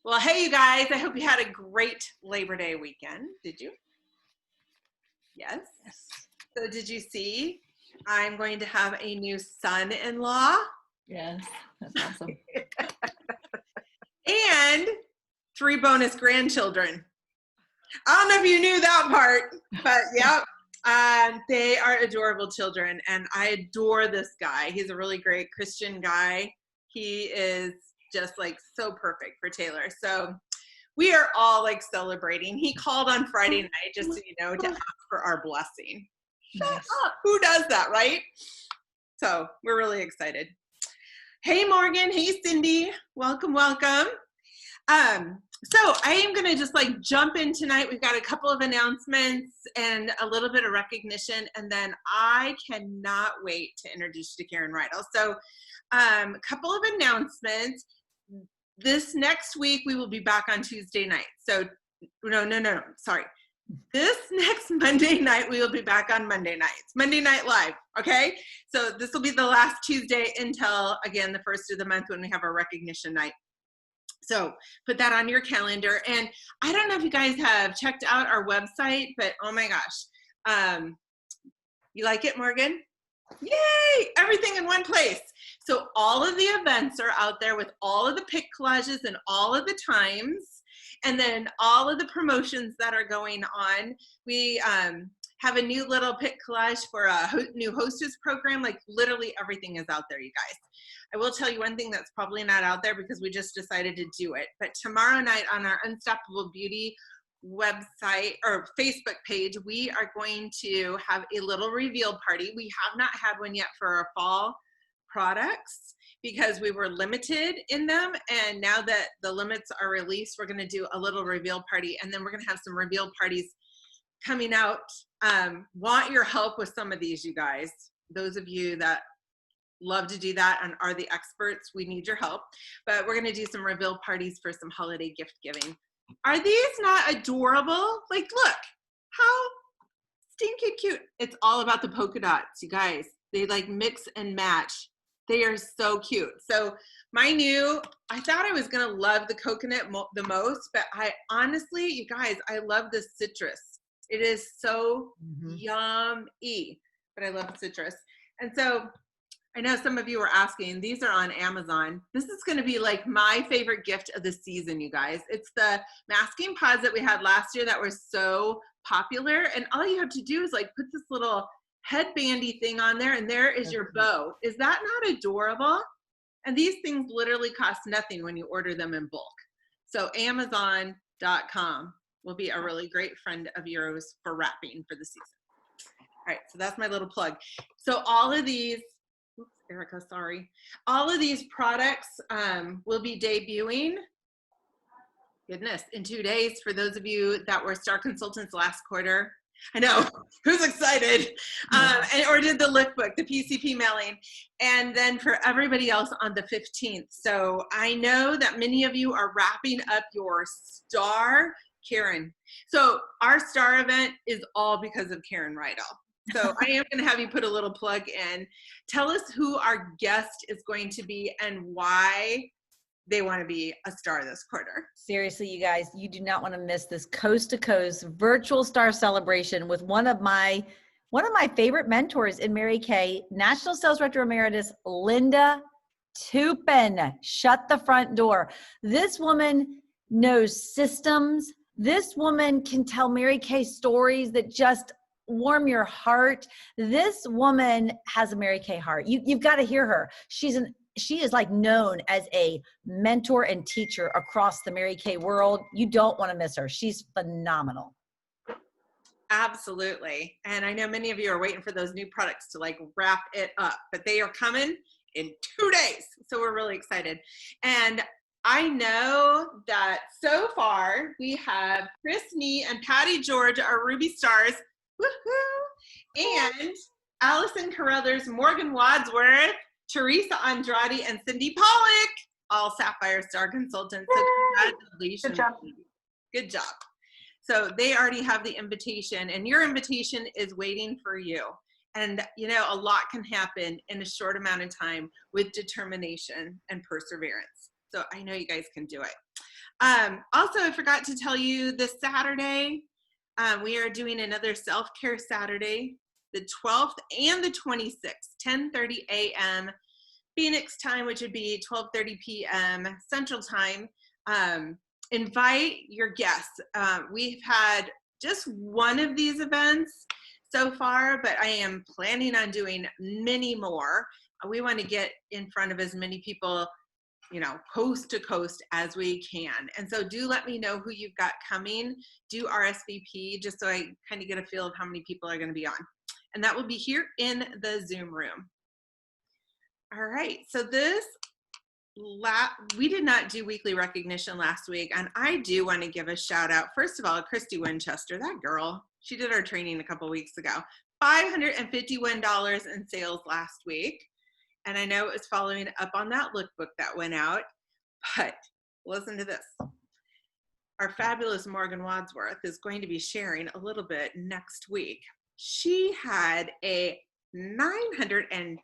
Well, hey, you guys, I hope you had a great Labor Day weekend. Did you? Yes. So did you see I'm going to have a new son-in-law? Yes, that's awesome. And 3 bonus grandchildren. I don't know if you knew that part, but yep. They are adorable children, and I adore this guy. He's a really great Christian guy. He is just like so perfect for Taylor. So we are all like celebrating. He called on Friday night just so you know to ask for our blessing. Shut up. Who does that, right? So we're really excited. Hey Morgan, hey Cindy, welcome. So I am going to just like jump in tonight. We've got a couple of announcements and a little bit of recognition, and then I cannot wait to introduce you to Karen Ridle. So a couple of announcements. This next week we will be back on Tuesday night. So no, sorry. This next Monday night we will be back on Monday nights, Monday Night Live, okay? So this will be the last Tuesday until, again, the first of the month when we have our recognition night. So put that on your calendar. And I don't know if you guys have checked out our website, but oh my gosh. You like it, Morgan? Yay! Everything in one place. So all of the events are out there with all of the pic collages and all of the times, and then all of the promotions that are going on. We have a new little pic collage for a new hostess program. Like literally everything is out there, you guys. I will tell you one thing that's probably not out there because we just decided to do it. But tomorrow night on our Unstoppable Beauty website or Facebook page, we are going to have a little reveal party. We have not had one yet for our fall products because we were limited in them. And now that the limits are released, we're going to do a little reveal party. And then we're going to have some reveal parties coming out. Want your help with some of these, you guys. Those of you that love to do that and are the experts, we need your help. But we're going to do some reveal parties for some holiday gift giving. Are these not adorable? Like, look, how stinking cute. It's all about the polka dots, you guys. They like mix and match. They are so cute. So I thought I was going to love the coconut the most, but I honestly, you guys, I love the citrus. It is so yummy, but I love citrus. And so I know some of you were asking, these are on Amazon. This is going to be like my favorite gift of the season, you guys. It's the masking pods that we had last year that were so popular. And all you have to do is like put this little headbandy thing on there, and there is your bow. Is that not adorable? And these things literally cost nothing when you order them in bulk. So Amazon.com will be a really great friend of yours for wrapping for the season. All right, so that's my little plug. So all of these, oops, Erica, sorry. All of these products will be debuting, goodness, in 2 days for those of you that were Star Consultants last quarter. I know, who's excited? Or did the lookbook, the PCP mailing, and then for everybody else on the 15th. So I know that many of you are wrapping up your Star Karen. So our Star event is all because of Karen Ridle. So I am going to have you put a little plug in. Tell us who our guest is going to be and why they want to be a star this quarter. Seriously, you guys, you do not want to miss this coast to coast virtual star celebration with one of my favorite mentors in Mary Kay, National Sales Director Emeritus, Linda Tupin. Shut the front door. This woman knows systems. This woman can tell Mary Kay stories that just warm your heart. This woman has a Mary Kay heart. You've got to hear her. She is like known as a mentor and teacher across the Mary Kay world. You don't want to miss her. She's phenomenal. Absolutely. And I know many of you are waiting for those new products to like wrap it up, but they are coming in 2 days. So we're really excited. And I know that so far we have Chris Nee and Patty George, our Ruby Stars, woohoo, and Allison Carruthers, Morgan Wadsworth, Teresa Andrade, and Cindy Pollock, all Sapphire Star Consultants. So congratulations. Good job. Good job. So they already have the invitation, and your invitation is waiting for you. And you know, a lot can happen in a short amount of time with determination and perseverance. So I know you guys can do it. Also, I forgot to tell you this Saturday, we are doing another self-care Saturday, the 12th and the 26th, 10:30 a.m. Phoenix time, which would be 12:30 p.m. Central time. Invite your guests. We've had just one of these events so far, but I am planning on doing many more. We want to get in front of as many people, coast to coast as we can. And so do let me know who you've got coming. Do RSVP just so I kind of get a feel of how many people are going to be on. And that will be here in the Zoom room. All right, so we did not do weekly recognition last week, and I do want to give a shout out. First of all, Christy Winchester, that girl, she did our training a couple weeks ago. $551 in sales last week. And I know it was following up on that lookbook that went out, but listen to this. Our fabulous Morgan Wadsworth is going to be sharing a little bit next week. She had a $921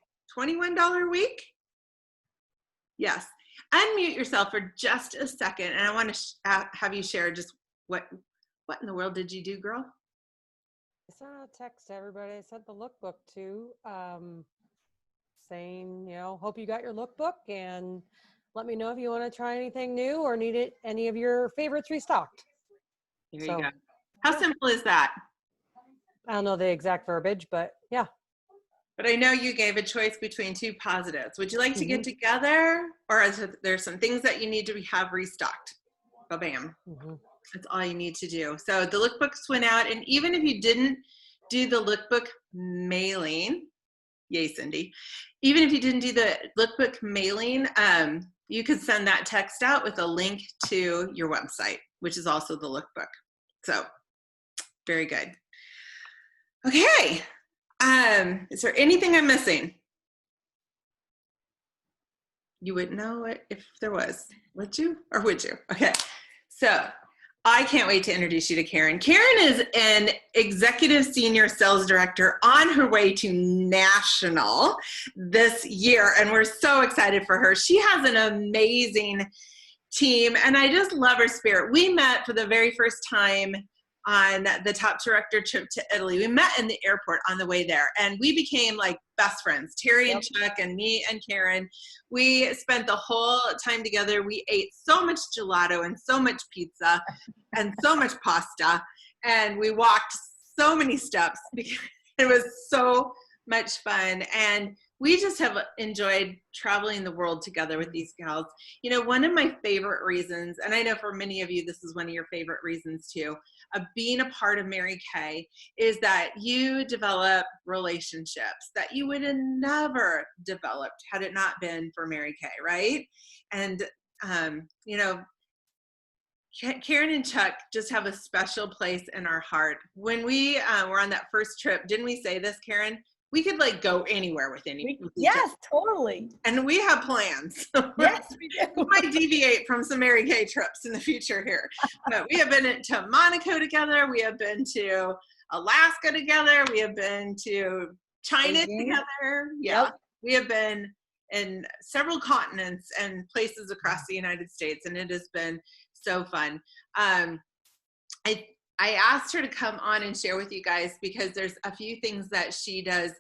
week. Yes. Unmute yourself for just a second, and I want to have you share just what in the world did you do, girl? I sent a text to everybody. I sent the lookbook to, saying, hope you got your lookbook, and let me know if you want to try anything new or need any of your favorites restocked. There you go. How simple is that? I don't know the exact verbiage, but yeah. But I know you gave a choice between two positives. Would you like to get together, or is there some things that you need to have restocked? Bam. That's all you need to do. So the lookbooks went out, and even if you didn't do the lookbook mailing, yay, Cindy. Even if you didn't do the lookbook mailing, you could send that text out with a link to your website, which is also the lookbook. So very good. Okay. Is there anything I'm missing? You wouldn't know it if there was, would you? Or would you? Okay. So I can't wait to introduce you to Karen. Karen is an executive senior sales director on her way to national this year, and we're so excited for her. She has an amazing team, and I just love her spirit. We met for the very first time on the top director trip to Italy. We met in the airport on the way there, and we became like best friends. Terry and Chuck and me and Karen, we spent the whole time together. We ate so much gelato and so much pizza and so much pasta, and we walked so many steps because it was so much fun. And we just have enjoyed traveling the world together with these gals. One of my favorite reasons, and I know for many of you this is one of your favorite reasons too, of being a part of Mary Kay, is that you develop relationships that you would have never developed had it not been for Mary Kay, right? And Karen and Chuck just have a special place in our heart. When we were on that first trip, didn't we say this, Karen? We could go anywhere with Yes, totally. And we have plans. Yes, we do. We might deviate from some Mary Kay trips in the future here. But we have been to Monaco together. We have been to Alaska together. We have been to China together. Yeah. Yep. We have been in several continents and places across the United States, and it has been so fun. I asked her to come on and share with you guys because there's a few things that she does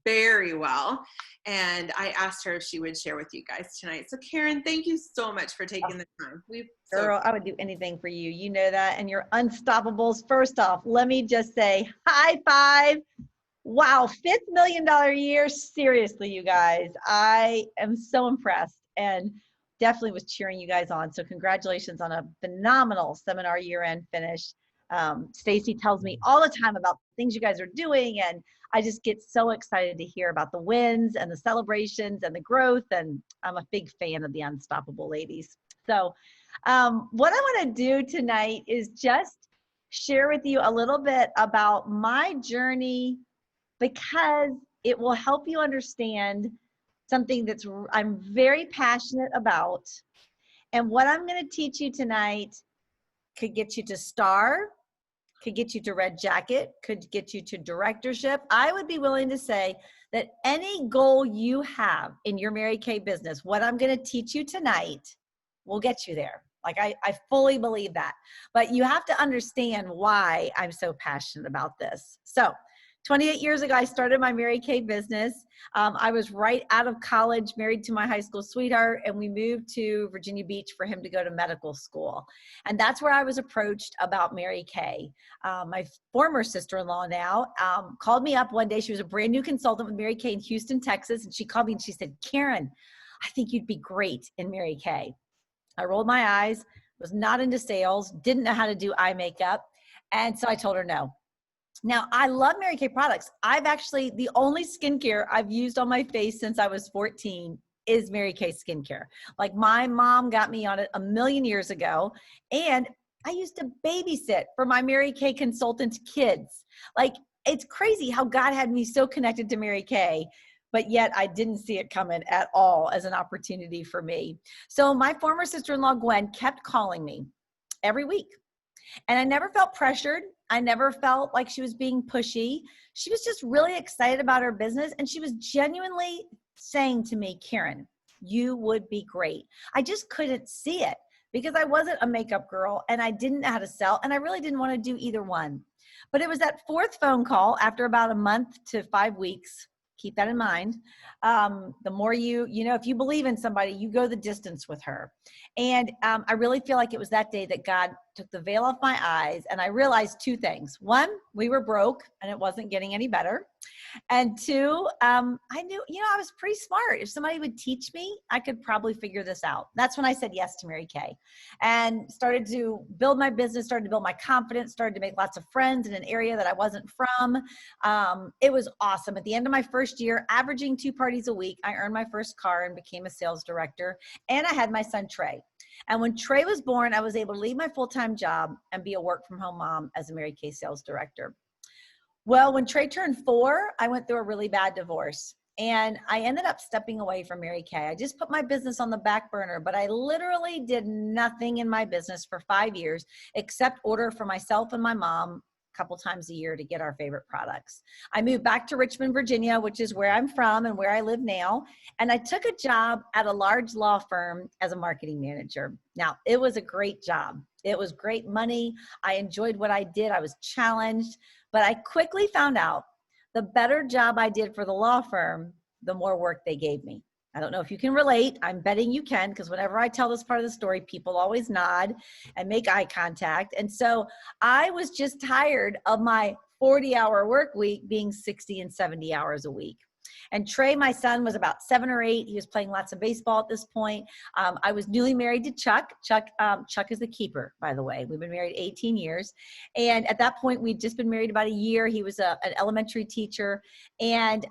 very well, and I asked her if she would share with you guys tonight. So Karen, thank you so much for taking the time. Girl, I would do anything for you. You know that, and you're unstoppables. First off, let me just say high five. Wow, $5 million year. Seriously, you guys, I am so impressed and definitely was cheering you guys on. So congratulations on a phenomenal seminar year-end finish. Stacy tells me all the time about things you guys are doing, and I just get so excited to hear about the wins and the celebrations and the growth, and I'm a big fan of the Unstoppable ladies. So what I want to do tonight is just share with you a little bit about my journey, because it will help you understand something I'm very passionate about. And what I'm going to teach you tonight could get you to star, could get you to red jacket, could get you to directorship. I would be willing to say that any goal you have in your Mary Kay business, what I'm going to teach you tonight will get you there. Like I fully believe that, but you have to understand why I'm so passionate about this. So 28 years ago, I started my Mary Kay business. I was right out of college, married to my high school sweetheart, and we moved to Virginia Beach for him to go to medical school. And that's where I was approached about Mary Kay. My former sister-in-law now called me up one day. She was a brand new consultant with Mary Kay in Houston, Texas. And she called me and she said, Karen, I think you'd be great in Mary Kay. I rolled my eyes, was not into sales, didn't know how to do eye makeup. And so I told her no. Now, I love Mary Kay products. The only skincare I've used on my face since I was 14 is Mary Kay skincare. Like my mom got me on it a million years ago, and I used to babysit for my Mary Kay consultant's kids. Like, it's crazy how God had me so connected to Mary Kay, but yet I didn't see it coming at all as an opportunity for me. So my former sister-in-law, Gwen, kept calling me every week. And I never felt pressured. I never felt like she was being pushy. She was just really excited about her business. And she was genuinely saying to me, Karen, you would be great. I just couldn't see it because I wasn't a makeup girl and I didn't know how to sell. And I really didn't want to do either one. But it was that fourth phone call after about a month to 5 weeks. Keep that in mind. The more if you believe in somebody, you go the distance with her. And I really feel like it was that day that God took the veil off my eyes and I realized two things. One, we were broke and it wasn't getting any better. And two, I knew, I was pretty smart. If somebody would teach me, I could probably figure this out. That's when I said yes to Mary Kay and started to build my business, started to build my confidence, started to make lots of friends in an area that I wasn't from. It was awesome. At the end of my first year, averaging 2 parties a week, I earned my first car and became a sales director. And I had my son, Trey. And when Trey was born, I was able to leave my full-time job and be a work-from-home mom as a Mary Kay sales director. Well, when Trey turned 4, I went through a really bad divorce and I ended up stepping away from Mary Kay. I just put my business on the back burner, but I literally did nothing in my business for 5 years except order for myself and my mom a couple times a year to get our favorite products. I moved back to Richmond, Virginia, which is where I'm from and where I live now. And I took a job at a large law firm as a marketing manager. Now, it was a great job. It was great money. I enjoyed what I did. I was challenged. But I quickly found out the better job I did for the law firm, the more work they gave me. I don't know if you can relate. I'm betting you can, because whenever I tell this part of the story, people always nod and make eye contact. And so I was just tired of my 40-hour work week being 60 and 70 hours a week. And Trey, my son, was about 7 or 8. He was playing lots of baseball at this point. I was newly married to Chuck. Chuck is the keeper, by the way. We've been married 18 years. And at that point, we'd just been married about a year. He was an elementary teacher. And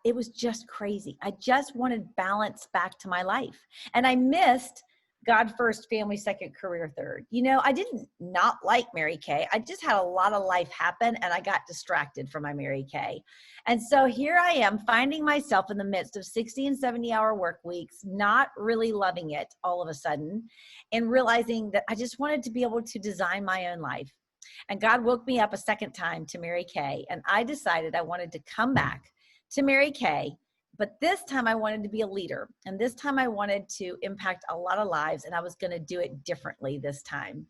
it was just crazy. I just wanted balance back to my life. And I missed God first, family second, career third. I didn't not like Mary Kay. I just had a lot of life happen and I got distracted from my Mary Kay. And so here I am finding myself in the midst of 60 and 70-hour work weeks, not really loving it all of a sudden, and realizing that I just wanted to be able to design my own life. And God woke me up a second time to Mary Kay. And I decided I wanted to come back to Mary Kay. But this time I wanted to be a leader. And this time I wanted to impact a lot of lives. And I was going to do it differently this time.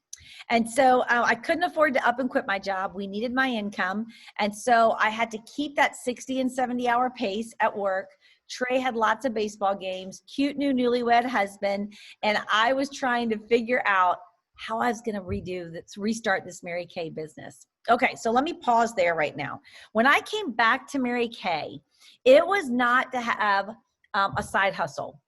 And so I couldn't afford to up and quit my job. We needed my income. And so I had to keep that 60 and 70-hour pace at work. Trey had lots of baseball games, cute new newlywed husband. And I was trying to figure out how I was going to restart this Mary Kay business. Okay, so let me pause there right now. When I came back to Mary Kay, it was not to have a side hustle.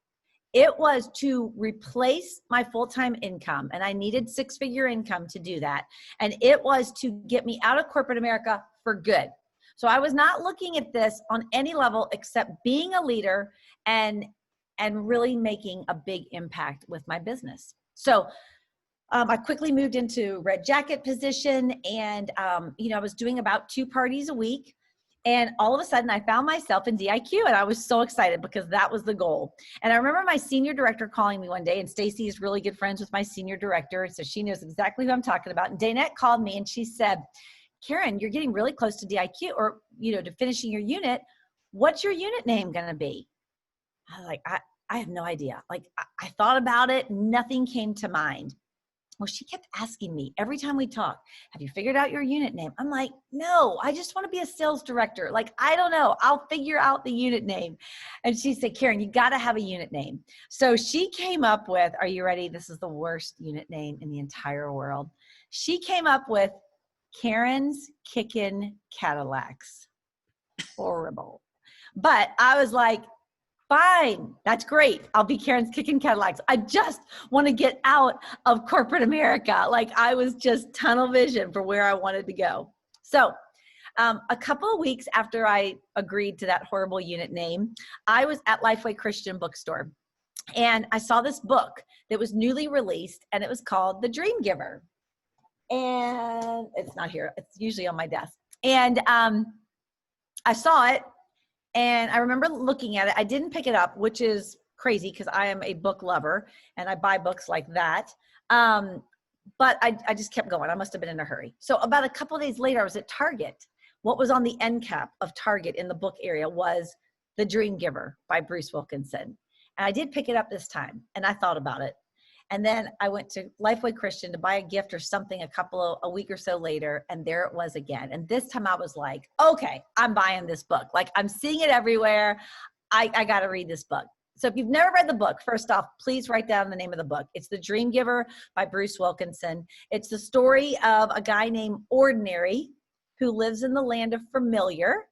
It was to replace my full-time income, and I needed 6-figure income to do that. And it was to get me out of corporate America for good. So I was not looking at this on any level except being a leader and really making a big impact with my business. So I quickly moved into red jacket position and, I was doing about 2 parties a week. And all of a sudden I found myself in DIQ and I was so excited because that was the goal. And I remember my senior director calling me one day, and Stacy is really good friends with my senior director. So she knows exactly who I'm talking about. And Danette called me and she said, Karen, you're getting really close to DIQ or, to finishing your unit. What's your unit name going to be? I was like, I have no idea. Like I thought about it. Nothing came to mind. Well, she kept asking me every time we talk, have you figured out your unit name? I'm like, no, I just want to be a sales director. Like, I don't know. I'll figure out the unit name. And she said, Karen, you got to have a unit name. So she came up with, are you ready? This is the worst unit name in the entire world. She came up with Karen's Kickin' Cadillacs. Horrible. But I was like, fine, that's great. I'll be Karen's Kicking Cadillacs. I just want to get out of corporate America. Like I was just tunnel vision for where I wanted to go. So a couple of weeks after I agreed to that horrible unit name, I was at Lifeway Christian Bookstore and I saw this book that was newly released and it was called The Dream Giver. And it's not here. It's usually on my desk. And I saw it. And I remember looking at it. I didn't pick it up, which is crazy because I am a book lover and I buy books like that. But I just kept going. I must have been in a hurry. So about a couple of days later, I was at Target. What was on the end cap of Target in the book area was The Dream Giver by Bruce Wilkinson. And I did pick it up this time and I thought about it. And then I went to Lifeway Christian to buy a gift or something a week or so later. And there it was again. And this time I was like, okay, I'm buying this book. Like I'm seeing it everywhere. I got to read this book. So if you've never read the book, first off, please write down the name of the book. It's The Dream Giver by Bruce Wilkinson. It's the story of a guy named Ordinary who lives in the land of familiar.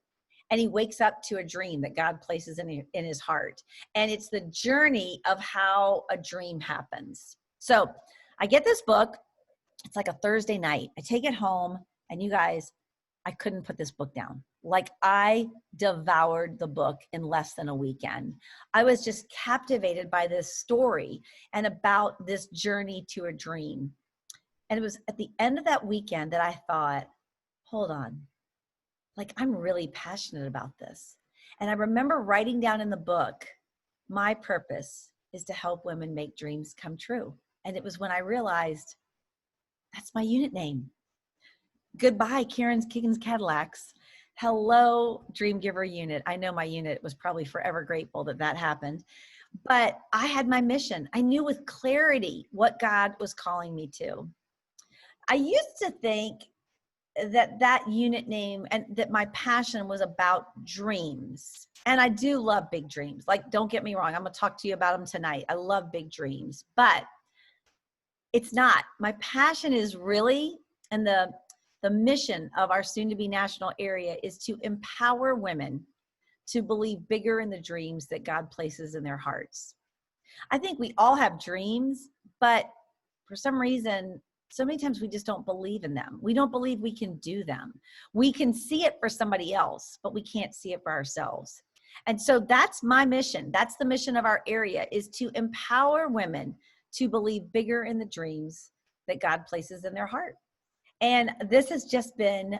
And he wakes up to a dream that God places in his heart. And it's the journey of how a dream happens. So I get this book. It's like a Thursday night. I take it home. And you guys, I couldn't put this book down. Like I devoured the book in less than a weekend. I was just captivated by this story and about this journey to a dream. And it was at the end of that weekend that I thought, hold on. Like, I'm really passionate about this. And I remember writing down in the book, my purpose is to help women make dreams come true. And it was when I realized that's my unit name. Goodbye, Karen's Kicking Cadillacs. Hello, Dream Giver unit. I know my unit was probably forever grateful that that happened. But I had my mission. I knew with clarity what God was calling me to. I used to think that unit name and that my passion was about dreams. And I do love big dreams. Like, don't get me wrong. I'm going to talk to you about them tonight. I love big dreams, but it's not. My passion is really, and the mission of our soon to be national area is to empower women to believe bigger in the dreams that God places in their hearts. I think we all have dreams, but for some reason, so many times we just don't believe in them. We don't believe we can do them. We can see it for somebody else, but we can't see it for ourselves. And so that's my mission. That's the mission of our area, is to empower women to believe bigger in the dreams that God places in their heart. And this has just been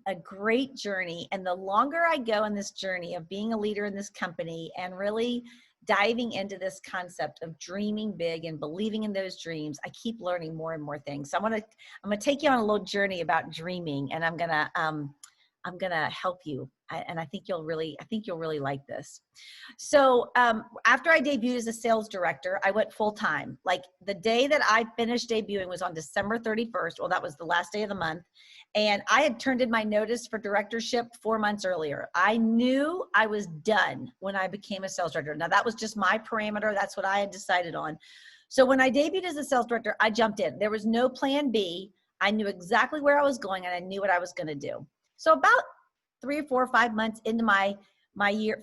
a great journey. And the longer I go in this journey of being a leader in this company and really diving into this concept of dreaming big and believing in those dreams, I keep learning more and more things. So I'm gonna take you on a little journey about dreaming, and I'm gonna help you. And I think you'll really like this. So after I debuted as a sales director, I went full time. Like the day that I finished debuting was on December 31st. Well, that was the last day of the month. And I had turned in my notice for directorship 4 months earlier. I knew I was done when I became a sales director. Now that was just my parameter. That's what I had decided on. So when I debuted as a sales director, I jumped in. There was no plan B. I knew exactly where I was going and I knew what I was going to do. So about 3 or 4 or 5 months into my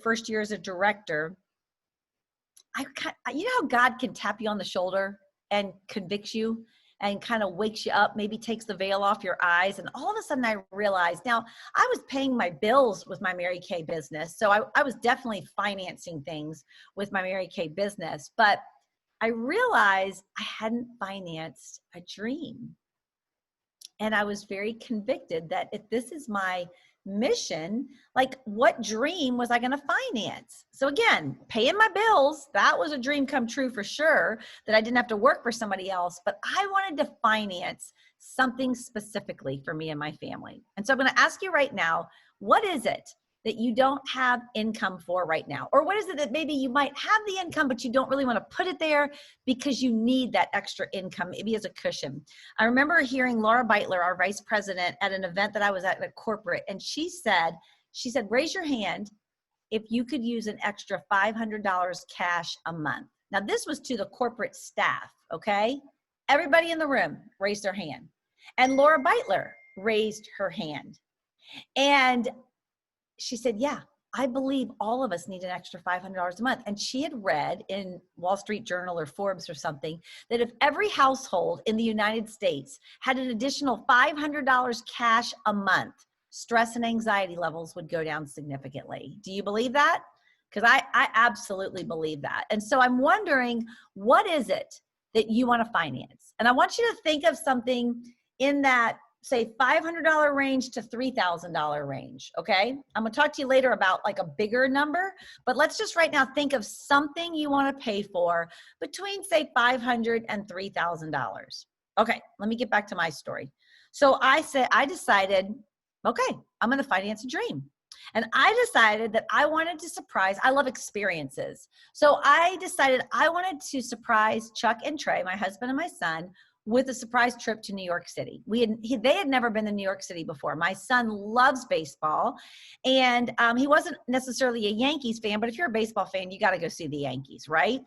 first year as a director, you know how God can tap you on the shoulder and convicts you and kind of wakes you up, maybe takes the veil off your eyes. And all of a sudden I realized, now I was paying my bills with my Mary Kay business. So I was definitely financing things with my Mary Kay business, but I realized I hadn't financed a dream. And I was very convicted that if this is my mission, like what dream was I going to finance? So again, paying my bills, that was a dream come true for sure, that I didn't have to work for somebody else, but I wanted to finance something specifically for me and my family. And so I'm going to ask you right now, what is it that you don't have income for right now? Or what is it that maybe you might have the income, but you don't really want to put it there because you need that extra income, maybe as a cushion? I remember hearing Laura Beitler, our vice president, at an event that I was at corporate, and she said, raise your hand if you could use an extra $500 cash a month. Now, this was to the corporate staff, okay? Everybody in the room raised their hand. And Laura Beitler raised her hand. And she said, yeah, I believe all of us need an extra $500 a month. And she had read in Wall Street Journal or Forbes or something that if every household in the United States had an additional $500 cash a month, stress and anxiety levels would go down significantly. Do you believe that? Because I absolutely believe that. And so I'm wondering, what is it that you want to finance? And I want you to think of something in that, say, $500 range to $3,000 range, okay? I'm gonna talk to you later about like a bigger number, but let's just right now think of something you wanna pay for between, say, $500 and $3,000. Okay, let me get back to my story. So I decided, okay, I'm gonna finance a dream. And I decided that I wanted to surprise, I love experiences. So I decided I wanted to surprise Chuck and Trey, my husband and my son, with a surprise trip to New York City. They had never been to New York City before. My son loves baseball, and he wasn't necessarily a Yankees fan, but if you're a baseball fan, you got to go see the Yankees, right?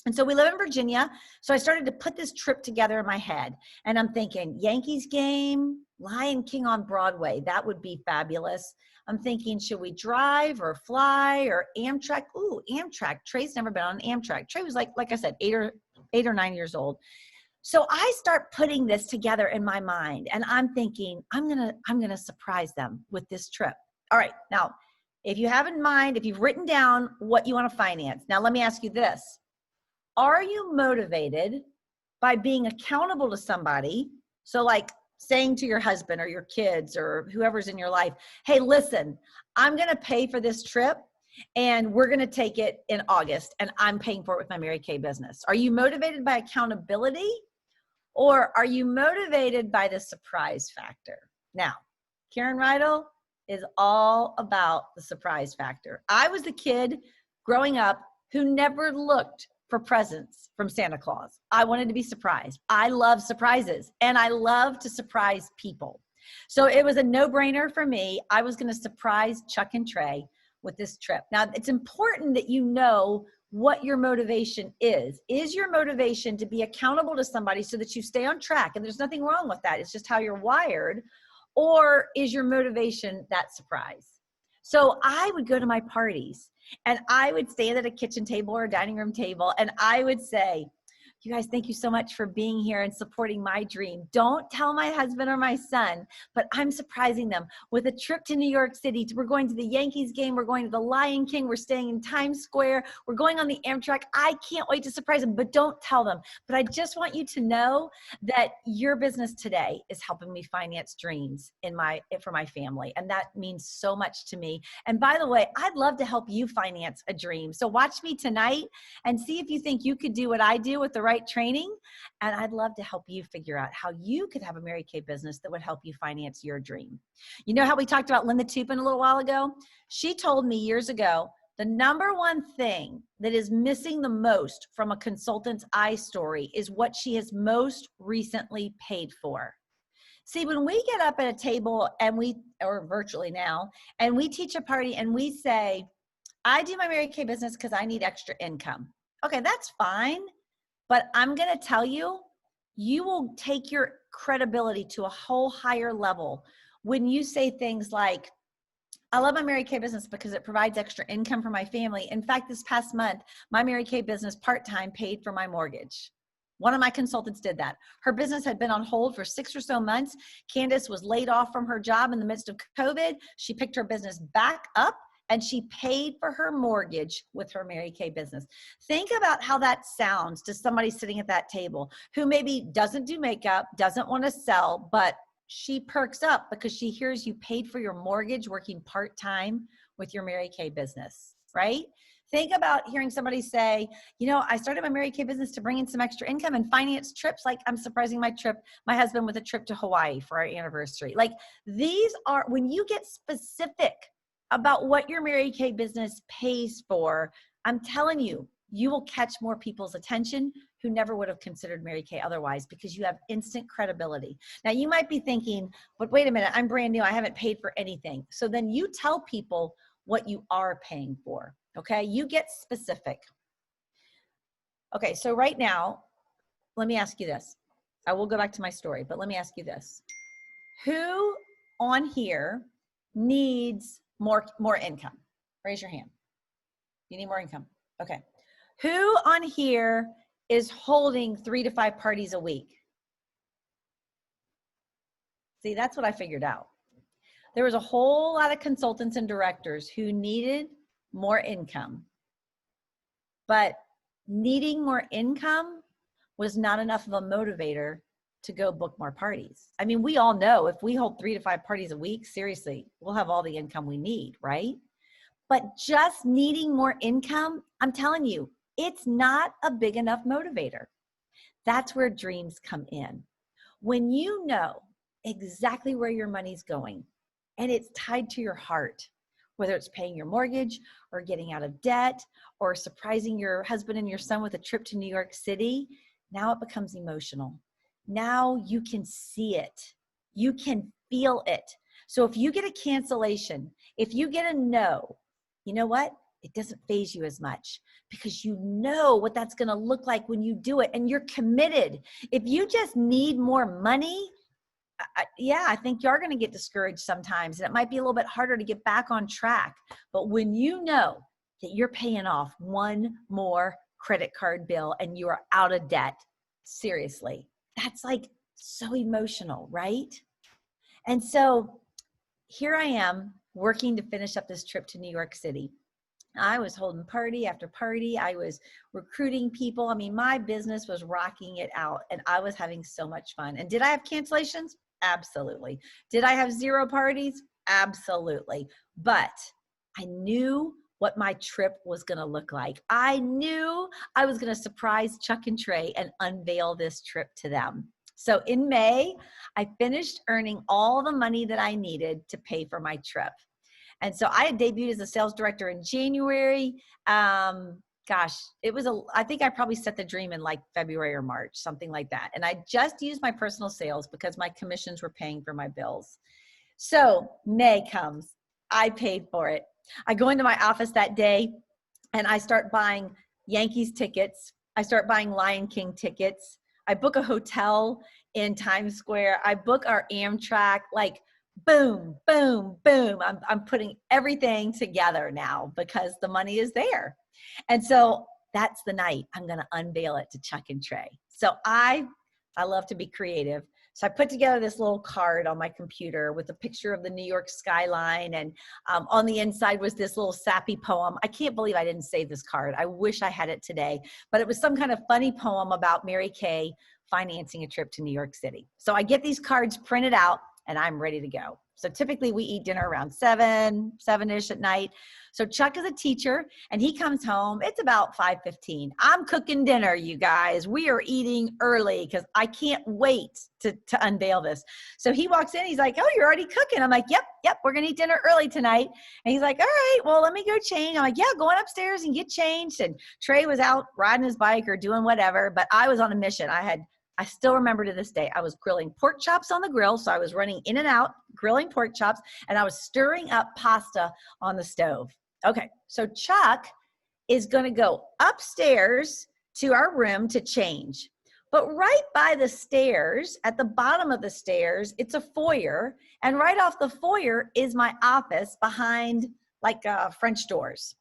And so we live in Virginia, so I started to put this trip together in my head, and I'm thinking, Yankees game, Lion King on Broadway, that would be fabulous. I'm thinking, should we drive or fly or Amtrak? Ooh, Amtrak. Trey's never been on Amtrak. Trey was like I said, 8 or 9 years old. So I start putting this together in my mind, and I'm thinking, I'm gonna surprise them with this trip. All right, now, if you have in mind, if you've written down what you want to finance, now let me ask you this. Are you motivated by being accountable to somebody? So like saying to your husband or your kids or whoever's in your life, hey, listen, I'm gonna pay for this trip, and we're gonna take it in August, and I'm paying for it with my Mary Kay business. Are you motivated by accountability? Or are you motivated by the surprise factor? Now, Karen Ridle is all about the surprise factor. I was the kid growing up who never looked for presents from Santa Claus. I wanted to be surprised. I love surprises, and I love to surprise people. So it was a no-brainer for me. I was going to surprise Chuck and Trey with this trip. Now, it's important that you know what your motivation is. Is your motivation to be accountable to somebody so that you stay on track? And there's nothing wrong with that. It's just how you're wired. Or is your motivation that surprise? So I would go to my parties, and I would stand at a kitchen table or a dining room table, and I would say, you guys, thank you so much for being here and supporting my dream. Don't tell my husband or my son, but I'm surprising them with a trip to New York City. We're going to the Yankees game. We're going to the Lion King. We're staying in Times Square. We're going on the Amtrak. I can't wait to surprise them, but don't tell them. But I just want you to know that your business today is helping me finance dreams for my family. And that means so much to me. And by the way, I'd love to help you finance a dream. So watch me tonight and see if you think you could do what I do with the right training, and I'd love to help you figure out how you could have a Mary Kay business that would help you finance your dream. You know how we talked about Linda Tupin a little while ago? She told me years ago, the number one thing that is missing the most from a consultant's story is what she has most recently paid for. See, when we get up at a table or virtually now, and we teach a party and we say, I do my Mary Kay business because I need extra income. Okay, that's fine. But I'm going to tell you, you will take your credibility to a whole higher level when you say things like, I love my Mary Kay business because it provides extra income for my family. In fact, this past month, my Mary Kay business part-time paid for my mortgage. One of my consultants did that. Her business had been on hold for 6 or so months. Candace was laid off from her job in the midst of COVID. She picked her business back up, and she paid for her mortgage with her Mary Kay business. Think about how that sounds to somebody sitting at that table who maybe doesn't do makeup, doesn't want to sell, but she perks up because she hears you paid for your mortgage working part-time with your Mary Kay business, right? Think about hearing somebody say, I started my Mary Kay business to bring in some extra income and finance trips. Like I'm surprising my husband with a trip to Hawaii for our anniversary. Like these are, when you get specific about what your Mary Kay business pays for, I'm telling you, you will catch more people's attention who never would have considered Mary Kay otherwise, because you have instant credibility. Now you might be thinking, but wait a minute, I'm brand new, I haven't paid for anything. So then you tell people what you are paying for, okay? You get specific. Okay, so right now, let me ask you this. I will go back to my story, but let me ask you this. Who on here needs more income? Raise your hand. You need more income. Okay. Who on here is holding 3 to 5 parties a week? See, that's what I figured out. There was a whole lot of consultants and directors who needed more income, but needing more income was not enough of a motivator to go book more parties. I mean, we all know if we hold 3 to 5 parties a week, seriously, we'll have all the income we need, right? But just needing more income, I'm telling you, it's not a big enough motivator. That's where dreams come in. When you know exactly where your money's going and it's tied to your heart, whether it's paying your mortgage or getting out of debt or surprising your husband and your son with a trip to New York City, now it becomes emotional. Now you can see it. You can feel it. So if you get a cancellation, if you get a no, you know what? It doesn't faze you as much because you know what that's going to look like when you do it and you're committed. If you just need more money, I think you are going to get discouraged sometimes, and it might be a little bit harder to get back on track. But when you know that you're paying off one more credit card bill and you are out of debt, seriously, that's like so emotional, right? And so here I am working to finish up this trip to New York City. I was holding party after party. I was recruiting people. I mean, my business was rocking it out and I was having so much fun. And did I have cancellations? Absolutely. Did I have 0 parties? Absolutely. But I knew what my trip was going to look like. I knew I was going to surprise Chuck and Trey and unveil this trip to them. So in May, I finished earning all the money that I needed to pay for my trip. And so I had debuted as a sales director in January. I think I probably set the dream in like February or March, something like that. And I just used my personal sales because my commissions were paying for my bills. So May comes, I paid for it. I go into my office that day and I start buying Yankees tickets. I start buying Lion King tickets. I book a hotel in Times Square. I book our Amtrak, like boom, boom, boom. I'm putting everything together now because the money is there. And so that's the night I'm going to unveil it to Chuck and Trey. So I love to be creative. So I put together this little card on my computer with a picture of the New York skyline. And on the inside was this little sappy poem. I can't believe I didn't save this card. I wish I had it today. But it was some kind of funny poem about Mary Kay financing a trip to New York City. So I get these cards printed out and I'm ready to go. So typically we eat dinner around 7-ish at night. So Chuck is a teacher and he comes home. It's about 5:15. I'm cooking dinner, you guys. We are eating early because I can't wait to unveil this. So he walks in. He's like, oh, you're already cooking. I'm like, yep. We're going to eat dinner early tonight. And he's like, all right, well, let me go change. I'm like, yeah, go on upstairs and get changed. And Trey was out riding his bike or doing whatever. But I was on a mission. I still remember to this day, I was grilling pork chops on the grill. So I was running in and out, grilling pork chops, and I was stirring up pasta on the stove. Okay, so Chuck is going to go upstairs to our room to change. But right by the stairs, at the bottom of the stairs, it's a foyer. And right off the foyer is my office behind like French doors.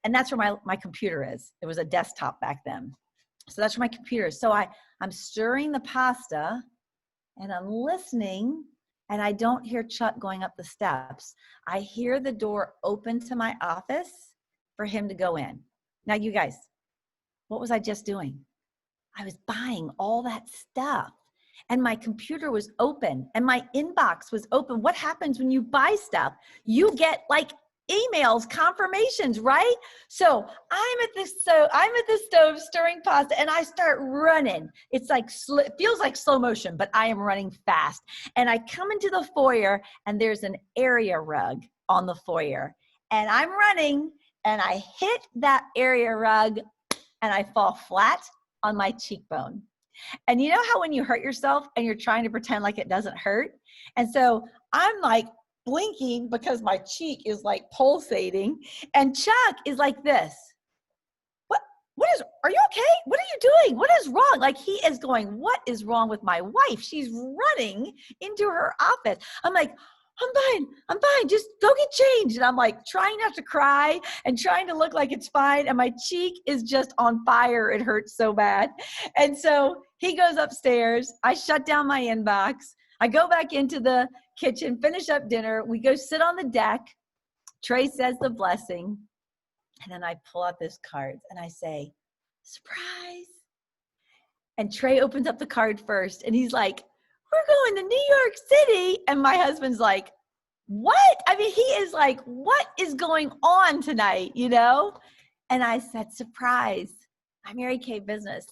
And that's where my computer is. It was a desktop back then. So that's where my computer is. So I'm stirring the pasta and I'm listening and I don't hear Chuck going up the steps. I hear the door open to my office for him to go in. Now you guys, what was I just doing? I was buying all that stuff and my computer was open and my inbox was open. What happens when you buy stuff? You get like emails, confirmations, right? So I'm at the stove stirring pasta and I start running. It's like, it feels like slow motion, but I am running fast. And I come into the foyer and there's an area rug on the foyer. And I'm running and I hit that area rug and I fall flat on my cheekbone. And you know how when you hurt yourself and you're trying to pretend like it doesn't hurt? And so I'm like blinking because my cheek is like pulsating. And Chuck is like this. Are you okay? What are you doing? What is wrong? Like he is going, what is wrong with my wife? She's running into her office. I'm like, I'm fine. Just go get changed. And I'm like trying not to cry and trying to look like it's fine. And my cheek is just on fire. It hurts so bad. And so he goes upstairs. I shut down my inbox. I go back into the kitchen, finish up dinner. We go sit on the deck. Trey says the blessing. And then I pull out this card and I say, surprise. And Trey opens up the card first and he's like, we're going to New York City. And my husband's like, what? I mean, he is like, what is going on tonight, you know? And I said, surprise. My Mary Kay business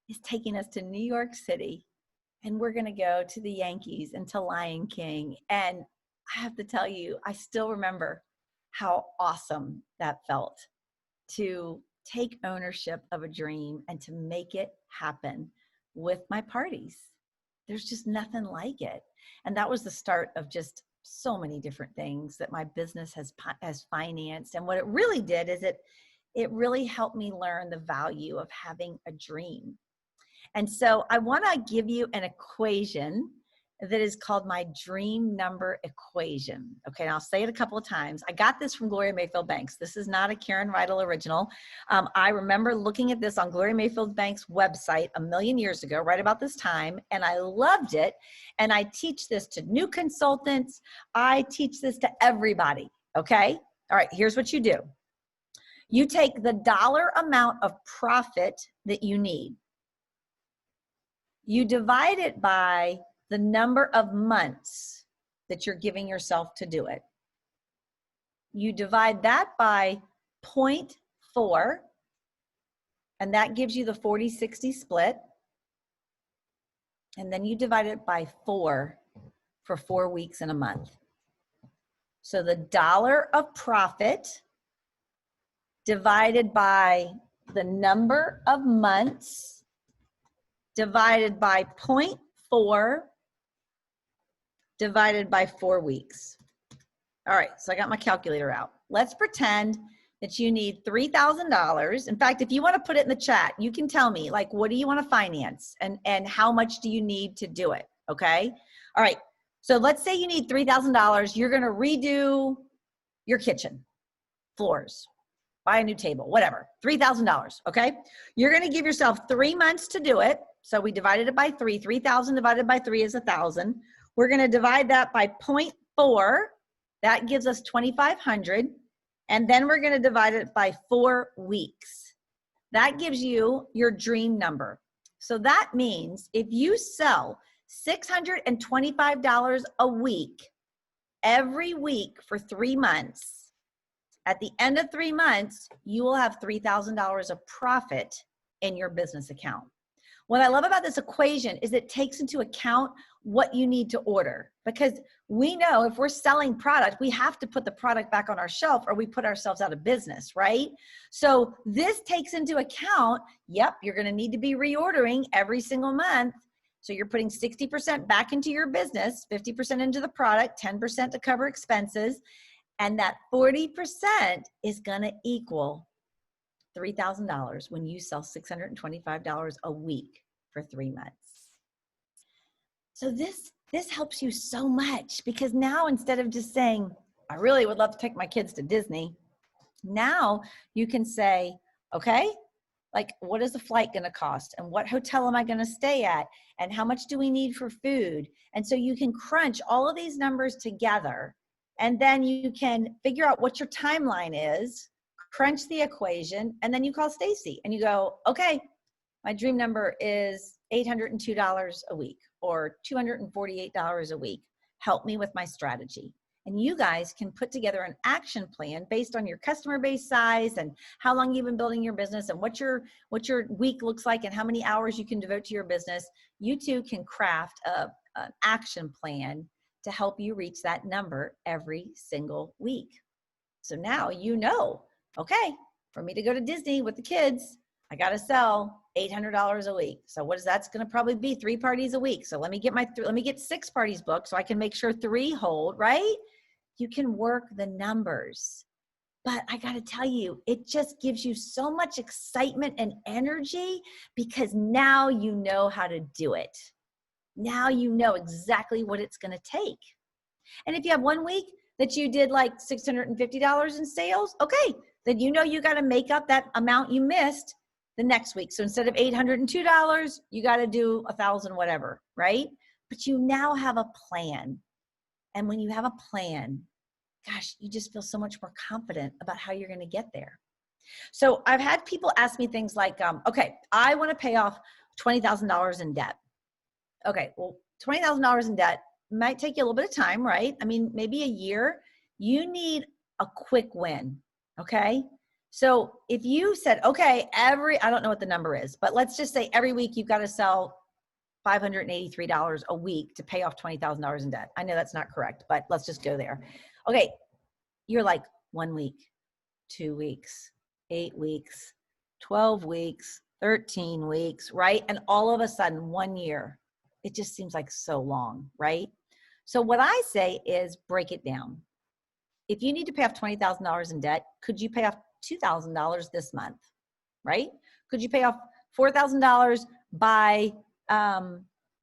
is taking us to New York City and we're going to go to the Yankees and to Lion King. And I have to tell you, I still remember how awesome that felt to take ownership of a dream and to make it happen with my parties. There's just nothing like it. And that was the start of just so many different things that my business has financed. And what it really did is it really helped me learn the value of having a dream. And so I want to give you an equation that is called my dream number equation. Okay, and I'll say it a couple of times. I got this from Gloria Mayfield Banks. This is not a Karen Ridle original. I remember looking at this on Gloria Mayfield Banks' website a million years ago, right about this time, and I loved it. And I teach this to new consultants. I teach this to everybody, okay? All right, here's what you do. You take the dollar amount of profit that you need. You divide it by the number of months that you're giving yourself to do it. You divide that by 0.4, and that gives you the 40-60 split. And then you divide it by 4 for 4 weeks in a month. So the dollar of profit divided by the number of months divided by 0.4 divided by 4 weeks. All right, so I got my calculator out. Let's pretend that you need $3,000. In fact, if you want to put it in the chat, you can tell me, like, what do you want to finance and how much do you need to do it, okay? All right, so let's say you need $3,000. You're going to redo your kitchen, floors, buy a new table, whatever, $3,000, okay? You're going to give yourself 3 months to do it. So we divided it by 3. 3,000 divided by 3 is 1,000. We're going to divide that by 0.4. That gives us 2,500. And then we're going to divide it by 4 weeks. That gives you your dream number. So that means if you sell $625 a week, every week for 3 months, at the end of 3 months, you will have $3,000 of profit in your business account. What I love about this equation is it takes into account what you need to order, because we know if we're selling product, we have to put the product back on our shelf or we put ourselves out of business, right? So this takes into account, yep, you're going to need to be reordering every single month. So you're putting 60% back into your business, 50% into the product, 10% to cover expenses. And that 40% is going to equal $3,000 when you sell $625 a week for 3 months. So this helps you so much, because now instead of just saying, I really would love to take my kids to Disney, now you can say, okay, like, what is the flight going to cost? And what hotel am I going to stay at? And how much do we need for food? And so you can crunch all of these numbers together, and then you can figure out what your timeline is, crunch the equation, and then you call Stacy and you go, okay, my dream number is $802 a week or $248 a week. Help me with my strategy. And you guys can put together an action plan based on your customer base size and how long you've been building your business and what your week looks like and how many hours you can devote to your business. You two can craft an action plan to help you reach that number every single week. So now you know, okay, for me to go to Disney with the kids, I got to sell $800 a week. So what is that's going to probably be 3 parties a week. So let me get 6 parties booked so I can make sure 3 hold, right? You can work the numbers. But I got to tell you, it just gives you so much excitement and energy because now you know how to do it. Now you know exactly what it's going to take. And if you have one week that you did like $650 in sales, okay, then you know you got to make up that amount you missed the next week. So instead of $802, you got to do 1,000 whatever, right? But you now have a plan. And when you have a plan, gosh, you just feel so much more confident about how you're going to get there. So I've had people ask me things like, okay, I want to pay off $20,000 in debt. Okay, well, $20,000 in debt might take you a little bit of time, right? I mean, maybe a year. You need a quick win, okay? So if you said, okay, I don't know what the number is, but let's just say every week you've got to sell $583 a week to pay off $20,000 in debt. I know that's not correct, but let's just go there. Okay, you're like 1 week, 2 weeks, 8 weeks, 12 weeks, 13 weeks, right? And all of a sudden, 1 year, it just seems like so long, right? So what I say is break it down. If you need to pay off $20,000 in debt, could you pay off $2,000 this month, right? Could you pay off $4,000 by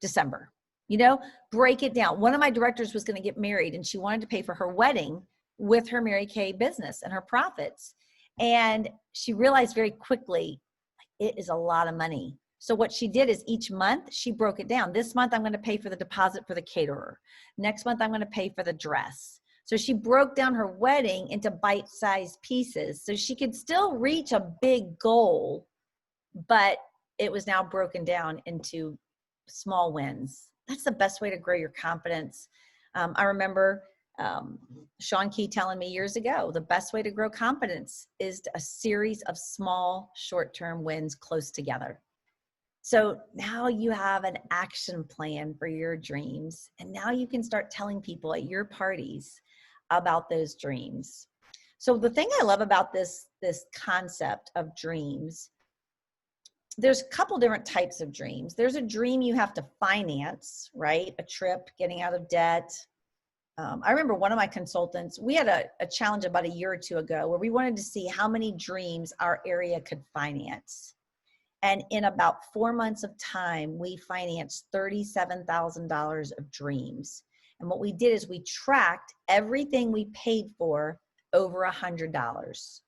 December? You know, break it down. One of my directors was going to get married and she wanted to pay for her wedding with her Mary Kay business and her profits. And she realized very quickly, it is a lot of money. So what she did is each month she broke it down. This month I'm going to pay for the deposit for the caterer. Next month I'm going to pay for the dress. So she broke down her wedding into bite-sized pieces so she could still reach a big goal, but it was now broken down into small wins. That's the best way to grow your confidence. I remember Sean Key telling me years ago, the best way to grow confidence is a series of small short-term wins close together. So now you have an action plan for your dreams, and now you can start telling people at your parties about those dreams. So the thing I love about this concept of dreams, there's a couple different types of dreams. There's a dream you have to finance, right? A trip, getting out of debt. I remember one of my consultants, we had a challenge about a year or 2 ago where we wanted to see how many dreams our area could finance. And in about 4 months of time, we financed $37,000 of dreams. And what we did is we tracked everything we paid for over $100.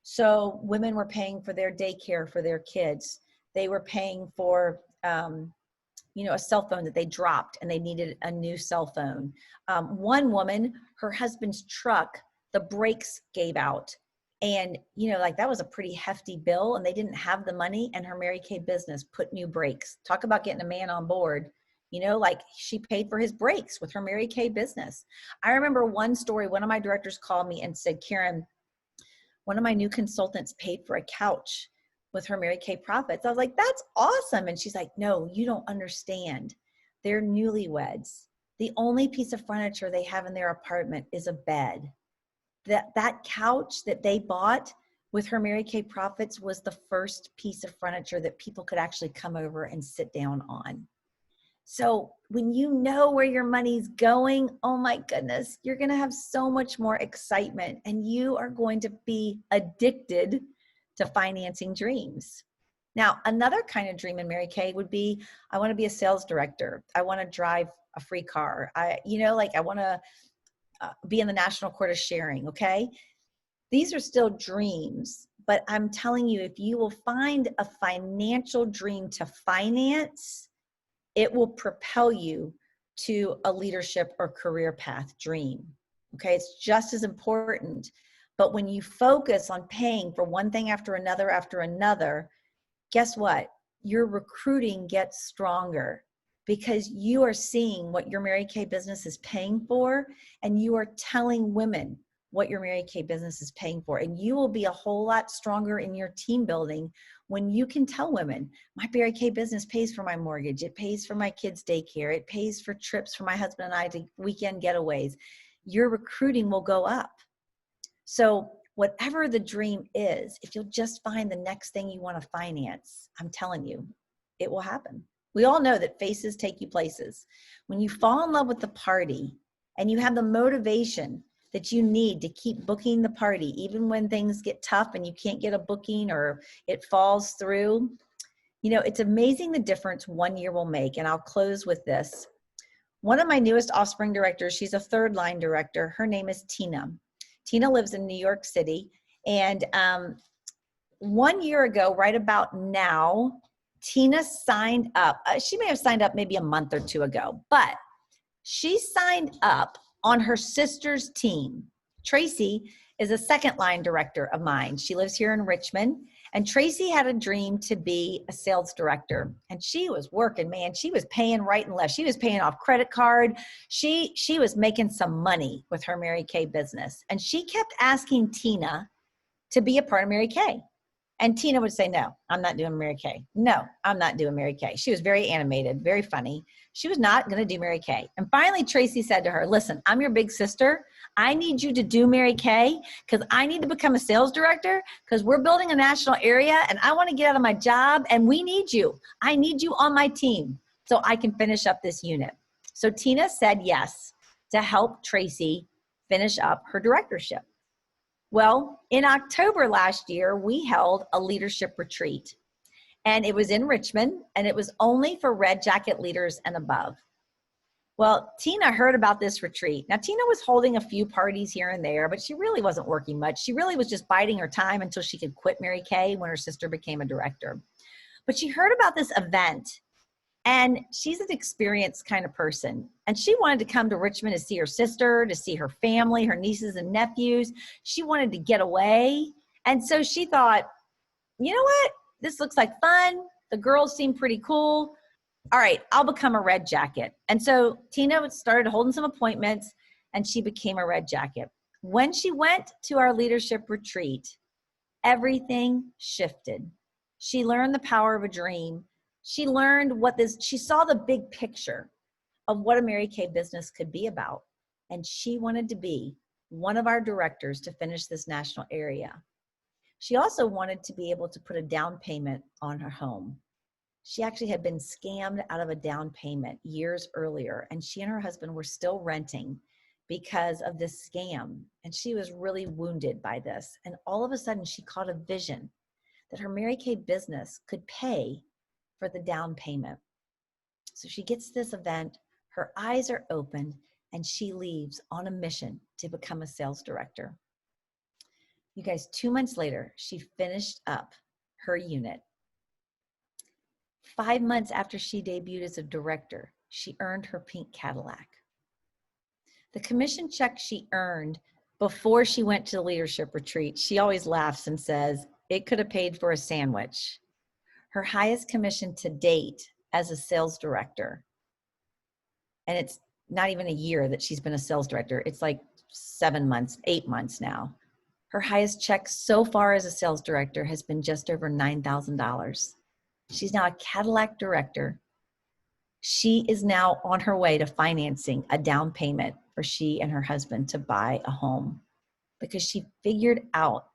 So women were paying for their daycare for their kids. They were paying for, a cell phone that they dropped and they needed a new cell phone. One woman, her husband's truck, the brakes gave out. And, that was a pretty hefty bill and they didn't have the money, and her Mary Kay business put new brakes. Talk about getting a man on board. She paid for his brakes with her Mary Kay business. I remember one story, one of my directors called me and said, Karen, one of my new consultants paid for a couch with her Mary Kay profits. I was like, that's awesome. And she's like, no, you don't understand. They're newlyweds. The only piece of furniture they have in their apartment is a bed. That couch that they bought with her Mary Kay profits was the first piece of furniture that people could actually come over and sit down on. So when you know where your money's going, oh my goodness, you're going to have so much more excitement and you are going to be addicted to financing dreams. Now, another kind of dream in Mary Kay would be, I want to be a sales director. I want to drive a free car. I want to be in the National Court of Sharing, okay? These are still dreams, but I'm telling you, if you will find a financial dream to finance, it will propel you to a leadership or career path dream, okay? It's just as important. But when you focus on paying for one thing after another, guess what? Your recruiting gets stronger because you are seeing what your Mary Kay business is paying for, and you are telling women what your Mary Kay business is paying for. And you will be a whole lot stronger in your team building when you can tell women, my Mary Kay business pays for my mortgage, it pays for my kids' daycare, it pays for trips for my husband and I to weekend getaways, your recruiting will go up. So whatever the dream is, if you'll just find the next thing you want to finance, I'm telling you, it will happen. We all know that faces take you places. When you fall in love with the party and you have the motivation that you need to keep booking the party, even when things get tough and you can't get a booking or it falls through, you know, it's amazing the difference 1 year will make. And I'll close with this. One of my newest offspring directors, she's a third line director. Her name is Tina. Tina lives in New York City. And 1 year ago, right about now, Tina signed up. She may have signed up maybe a month or two ago, but she signed up on her sister's team. Tracy is a second line director of mine. She lives here in Richmond, and Tracy had a dream to be a sales director, and she was working, man. She was paying right and left. She was paying off credit card. She was making some money with her Mary Kay business, and she kept asking Tina to be a part of Mary Kay. And Tina would say, no, I'm not doing Mary Kay. No, I'm not doing Mary Kay. She was very animated, very funny. She was not going to do Mary Kay. And finally, Tracy said to her, listen, I'm your big sister. I need you to do Mary Kay because I need to become a sales director because we're building a national area and I want to get out of my job and we need you. I need you on my team so I can finish up this unit. So Tina said yes to help Tracy finish up her directorship. Well, in October last year, we held a leadership retreat, and it was in Richmond, and it was only for Red Jacket leaders and above. Well, Tina heard about this retreat. Now, Tina was holding a few parties here and there, but she really wasn't working much. She really was just biding her time until she could quit Mary Kay when her sister became a director. But she heard about this event, and she's an experienced kind of person. And she wanted to come to Richmond to see her sister, to see her family, her nieces and nephews. She wanted to get away. And so she thought, you know what? This looks like fun. The girls seem pretty cool. All right, I'll become a Red Jacket. And so Tina started holding some appointments and she became a Red Jacket. When she went to our leadership retreat, everything shifted. She learned the power of a dream. She learned she saw the big picture of what a Mary Kay business could be about. And she wanted to be one of our directors to finish this national area. She also wanted to be able to put a down payment on her home. She actually had been scammed out of a down payment years earlier, and she and her husband were still renting because of this scam. And she was really wounded by this. And all of a sudden, she caught a vision that her Mary Kay business could pay for the down payment. So she gets this event, her eyes are open, and she leaves on a mission to become a sales director. You guys, 2 months later, she finished up her unit. 5 months after she debuted as a director, she earned her pink Cadillac. The commission check she earned before she went to the leadership retreat, she always laughs and says, it could have paid for a sandwich. Her highest commission to date as a sales director. And it's not even a year that she's been a sales director. It's like 7 months, 8 months now. Her highest check so far as a sales director has been just over $9,000. She's now a Cadillac director. She is now on her way to financing a down payment for she and her husband to buy a home because she figured out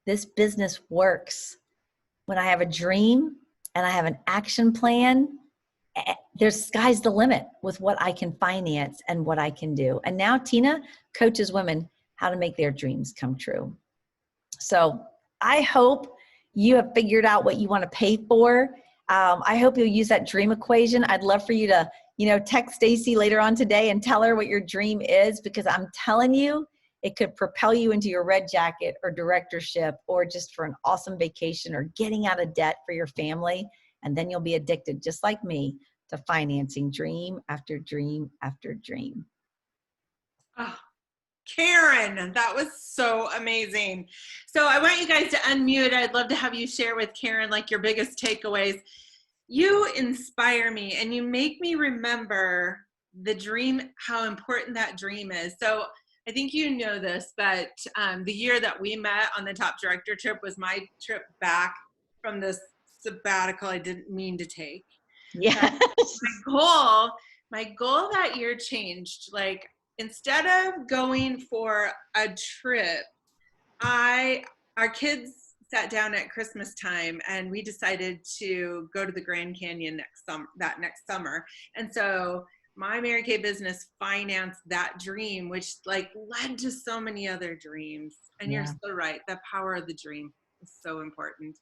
this business works. When I have a dream and I have an action plan, there's sky's the limit with what I can finance and what I can do. And now Tina coaches women how to make their dreams come true. So I hope you have figured out what you want to pay for. I hope you'll use that dream equation. I'd love for you to, text Stacy later on today and tell her what your dream is, because I'm telling you, it could propel you into your Red Jacket or directorship or just for an awesome vacation or getting out of debt for your family. And then you'll be addicted, just like me, to financing dream after dream after dream. Oh, Karen, that was so amazing. So I want you guys to unmute. I'd love to have you share with Karen like your biggest takeaways. You inspire me and you make me remember the dream, how important that dream is. So I think you know this, but the year that we met on the top director trip was my trip back from this sabbatical I didn't mean to take. Yeah. My goal that year changed. Like, instead of going for a trip, our kids sat down at Christmas time and we decided to go to the Grand Canyon next summer. And so my Mary Kay business financed that dream, which like led to so many other dreams. And Yeah. you're so right. The power of the dream is so important.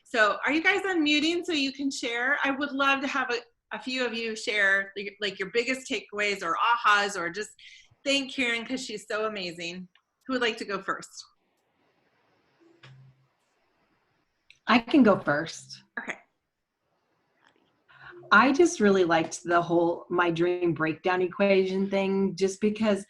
So are you guys unmuting so you can share? I would love to have a few of you share like your biggest takeaways or ahas, or just thank Karen because she's so amazing. Who would like to go first? I can go first. Okay. I just really liked the whole my dream breakdown equation thing, just because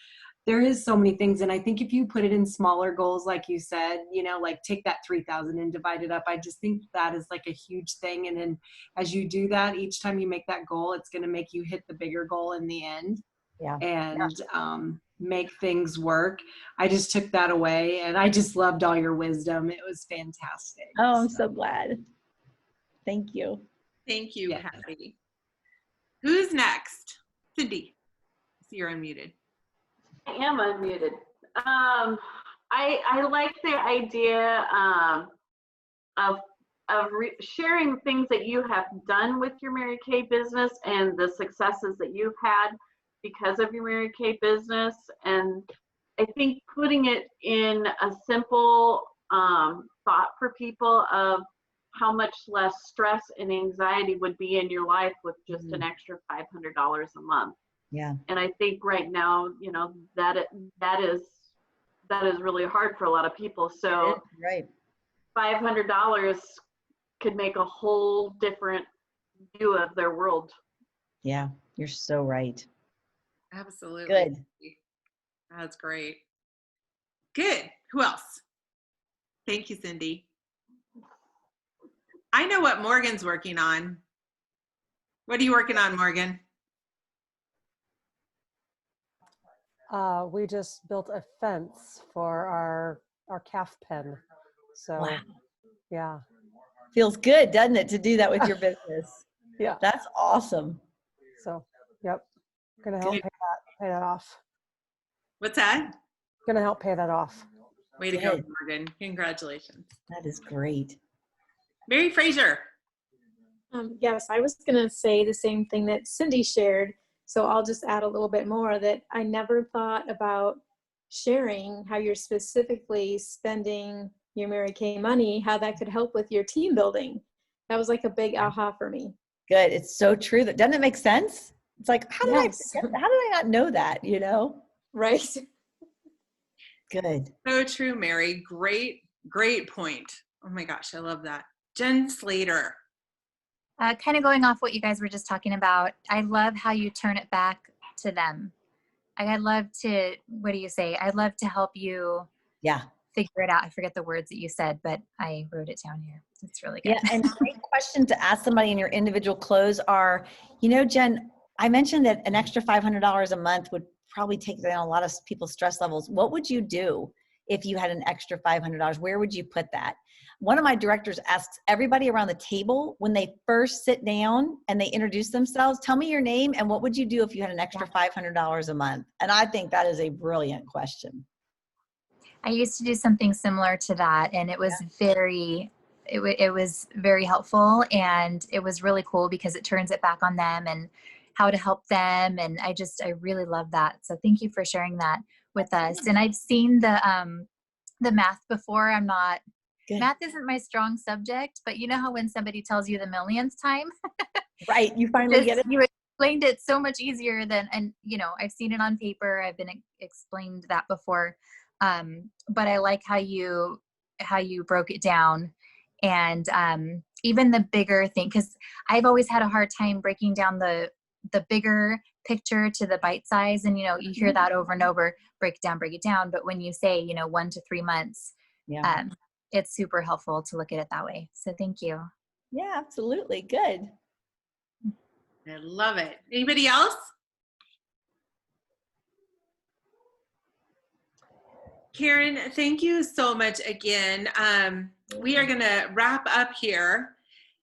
there is so many things. And I think if you put it in smaller goals, like you said, you know, like take that 3,000 and divide it up. I just think that is like a huge thing. And then as you do that, each time you make that goal, it's going to make you hit the bigger goal in the end. Yeah. And make things work. I just took that away, and I just loved all your wisdom. It was fantastic. Oh, I'm so glad. Thank you. Thank you, Yeah. Patty. Who's next? Cindy. You're unmuted. I am unmuted. I like the idea of sharing things that you have done with your Mary Kay business and the successes that you've had because of your Mary Kay business. And I think putting it in a simple thought for people of how much less stress and anxiety would be in your life with just an extra $500 a month. Yeah. And I think right now, you know, that is really hard for a lot of people. So Right. $500 could make a whole different view of their world. Yeah. You're so right. Absolutely. Good. That's great. Good. Who else? Thank you, Cindy. I know what Morgan's working on. What are you working on, Morgan? We just built a fence for our calf pen. So Wow. yeah. Feels good, doesn't it, to do that with your business? Yeah. That's awesome. So, yep. Gonna help Good. pay that off. What's that? Gonna help pay that off. Way to go, Good. Morgan. Congratulations. That is great. Mary Fraser. Yes, I was going to say the same thing that Cindy shared. So I'll just add a little bit more, that I never thought about sharing how you're specifically spending your Mary Kay money, how that could help with your team building. That was like a big aha for me. Good. It's so true. That doesn't it make sense? It's like, how did Yes. how did I not know that, you know? Right. Good. So true, Mary. Great point. Oh my gosh, I love that. Jen Slater. Kind of going off what you guys were just talking about, I love how you turn it back to them. I'd love to, what do you say? I'd love to help you Yeah. figure it out. I forget the words that you said, but I wrote it down here. It's really good. Yeah. And great question to ask somebody in your individual close are, you know, Jen, I mentioned that an extra $500 a month would probably take down a lot of people's stress levels. What would you do if you had an extra $500? Where would you put that? One of my directors asks everybody around the table when they first sit down and they introduce themselves, tell me your name and what would you do if you had an extra $500 a month? And I think that is a brilliant question. I used to do something similar to that, and it was it was very helpful, and it was really cool because it turns it back on them and how to help them. And I really love that. So thank you for sharing that with us. And I've seen the math before. Good. Math isn't my strong subject, but you know how when somebody tells you the millionth time, Right. You finally get it. you explained it so much easier than, and you know, I've seen it on paper. I've been explained that before. But I like how you broke it down, and even the bigger thing, because I've always had a hard time breaking down the bigger picture to the bite size. And, you know, you hear that over and over, break it down. But when you say, you know, 1 to 3 months, Yeah. it's super helpful to look at it that way. So thank you. Yeah, absolutely. Good. I love it. Anybody else? Karen, thank you so much again. We are going to wrap up here.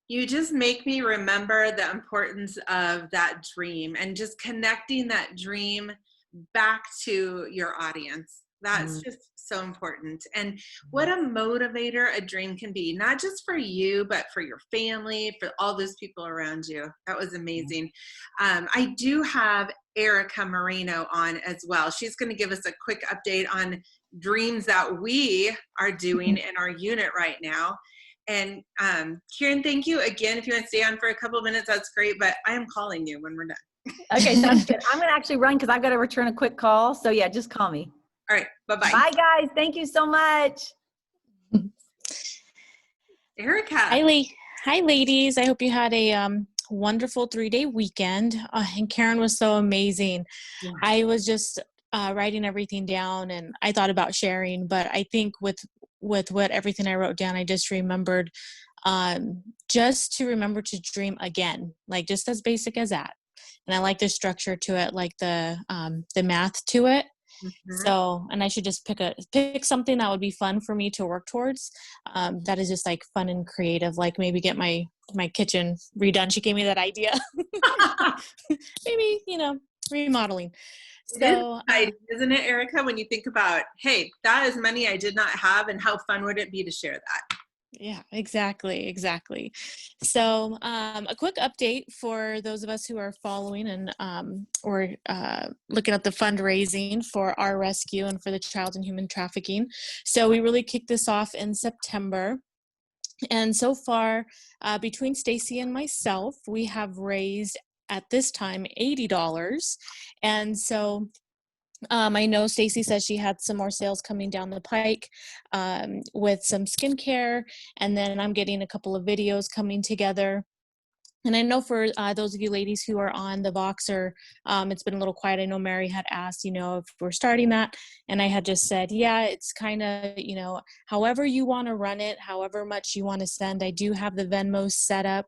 You just make me remember the importance of that dream and just connecting that dream back to your audience. That's just so important. And what a motivator a dream can be, not just for you, but for your family, for all those people around you. That was amazing. I do have Erica Moreno on as well. She's going to give us a quick update on dreams that we are doing in our unit right now. And Karen, thank you again. If you want to stay on for a couple of minutes, that's great, but I am calling you when we're done. Okay, sounds good. I'm going to actually run because I've got to return a quick call. So yeah, just call me. All right. Bye-bye. Bye, guys. Thank you so much. Erica. Hi, ladies. I hope you had a wonderful 3-day weekend. And Karen was so amazing. Yeah. I was just writing everything down, and I thought about sharing, but I think with what everything I wrote down, I just remembered just to remember to dream again, like just as basic as that. And I like the structure to it, like the math to it. Mm-hmm. So, and I should just pick something that would be fun for me to work towards. That is just like fun and creative, like maybe get my kitchen redone. She gave me that idea. Maybe, remodeling. So, isn't it, Erica, when you think about, hey, that is money I did not have, and how fun would it be to share that? Yeah, exactly. So a quick update for those of us who are following and or looking at the fundraising for our rescue and for the child and human trafficking. So we really kicked this off in September. And so far, between Stacy and myself, we have raised at this time $80. And so I know Stacy says she had some more sales coming down the pike with some skincare, and then I'm getting a couple of videos coming together. And I know for those of you ladies who are on the Voxer, it's been a little quiet. I know Mary had asked, if we're starting that, and I had just said, yeah, it's kind of, however you want to run it, however much you want to send. I do have the Venmo set up.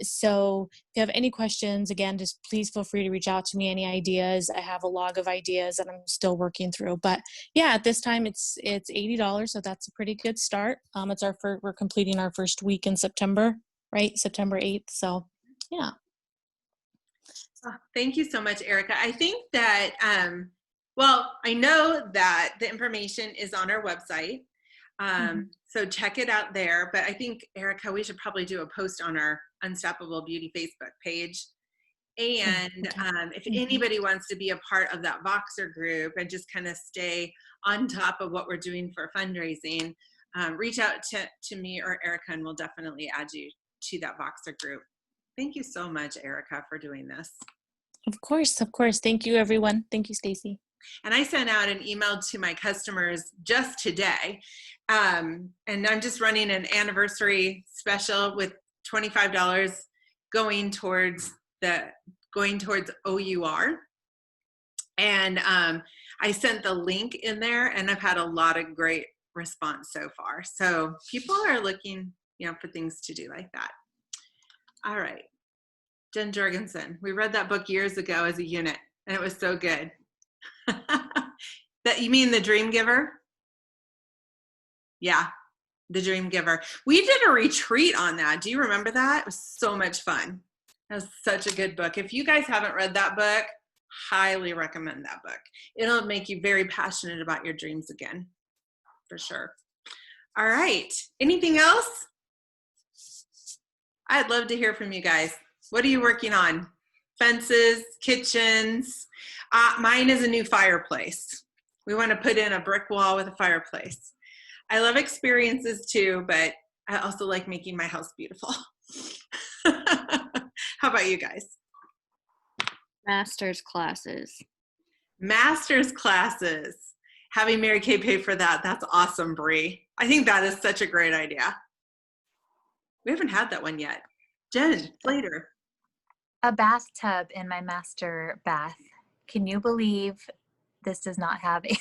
So if you have any questions, again, just please feel free to reach out to me. Any ideas? I have a log of ideas that I'm still working through, but yeah, at this time it's $80. So that's a pretty good start. It's we're completing our first week in September, right? September 8th. So yeah. Thank you so much, Erica. I think that, I know that the information is on our website. So check it out there. But I think, Erica, we should probably do a post on our Unstoppable Beauty Facebook page. And if anybody wants to be a part of that Voxer group and just kind of stay on top of what we're doing for fundraising, reach out to me or Erica, and we'll definitely add you to that Voxer group. Thank you so much, Erica, for doing this. Of course. Thank you, everyone. Thank you, Stacy. And I sent out an email to my customers just today. And I'm just running an anniversary special with $25 going towards OUR. And I sent the link in there, and I've had a lot of great response so far. So people are looking, for things to do like that. All right. Jen Jorgensen. We read that book years ago as a unit, and it was so good. That you mean The Dream Giver? Yeah, The Dream Giver. We did a retreat on that. Do you remember that? It was so much fun. That was such a good book. If you guys haven't read that book, highly recommend that book. It'll make you very passionate about your dreams again, for sure. All right. Anything else? I'd love to hear from you guys. What are you working on? Fences, kitchens. Mine is a new fireplace. We want to put in a brick wall with a fireplace. I love experiences too, but I also like making my house beautiful. How about you guys? Master's classes. Master's classes. Having Mary Kay pay for that, that's awesome, Bree. I think that is such a great idea. We haven't had that one yet. Jen, later. A bathtub in my master bath. Can you believe this does not have a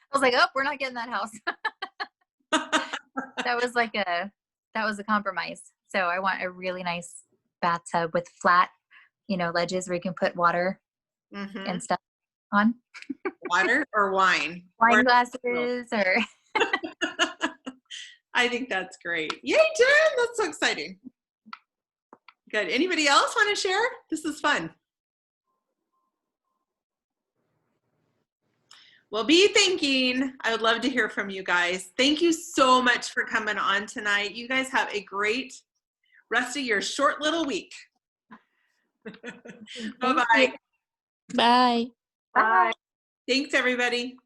I was like, we're not getting that house. That was a compromise. So I want a really nice bathtub with flat, ledges where you can put water and stuff on. Water or wine? Wine glasses or I think that's great. Yay, Jen, that's so exciting. Good. Anybody else want to share? This is fun. Well, be thinking. I would love to hear from you guys. Thank you so much for coming on tonight. You guys have a great rest of your short little week. Bye-bye. Bye. Bye. Thanks, everybody.